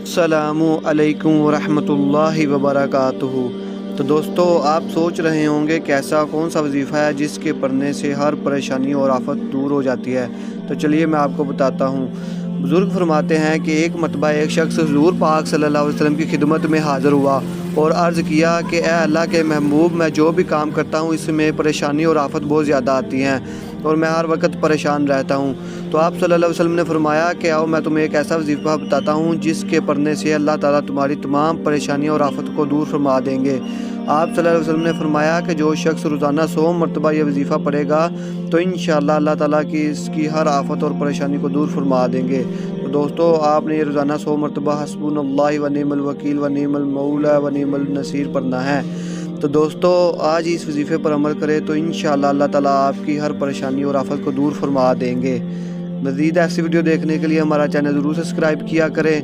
السلام علیکم ورحمۃ اللہ وبرکاتہ۔ تو دوستو، آپ سوچ رہے ہوں گے کہ ایسا کون سا وظیفہ ہے جس کے پڑھنے سے ہر پریشانی اور آفت دور ہو جاتی ہے۔ تو چلیے میں آپ کو بتاتا ہوں۔ بزرگ فرماتے ہیں کہ ایک مرتبہ ایک شخص حضور پاک صلی اللہ علیہ وسلم کی خدمت میں حاضر ہوا اور عرض کیا کہ اے اللہ کے محبوب، میں جو بھی کام کرتا ہوں اس میں پریشانی اور آفت بہت زیادہ آتی ہیں اور میں ہر وقت پریشان رہتا ہوں۔ تو آپ صلی اللہ علیہ وسلم نے فرمایا کہ آؤ میں تمہیں ایک ایسا وظیفہ بتاتا ہوں جس کے پڑھنے سے اللہ تعالیٰ تمہاری تمام پریشانیوں اور آفت کو دور فرما دیں گے۔ آپ صلی اللہ علیہ وسلم نے فرمایا کہ جو شخص روزانہ 100 مرتبہ یہ وظیفہ پڑھے گا تو انشاءاللہ اللہ تعالیٰ اس کی ہر آفت اور پریشانی کو دور فرما دیں گے۔ تو دوستو، آپ نے یہ روزانہ 100 مرتبہ حسبنا اللہ و نعم الوکیل و نعم المولا و نعم النصیر پڑھنا ہے۔ تو دوستو، آج اس وظیفے پر عمل کرے تو انشاءاللہ اللہ تعالیٰ آپ کی ہر پریشانی اور آفت کو دور فرما دیں گے۔ مزید ایسی ویڈیو دیکھنے کے لیے ہمارا چینل ضرور سبسکرائب کیا کریں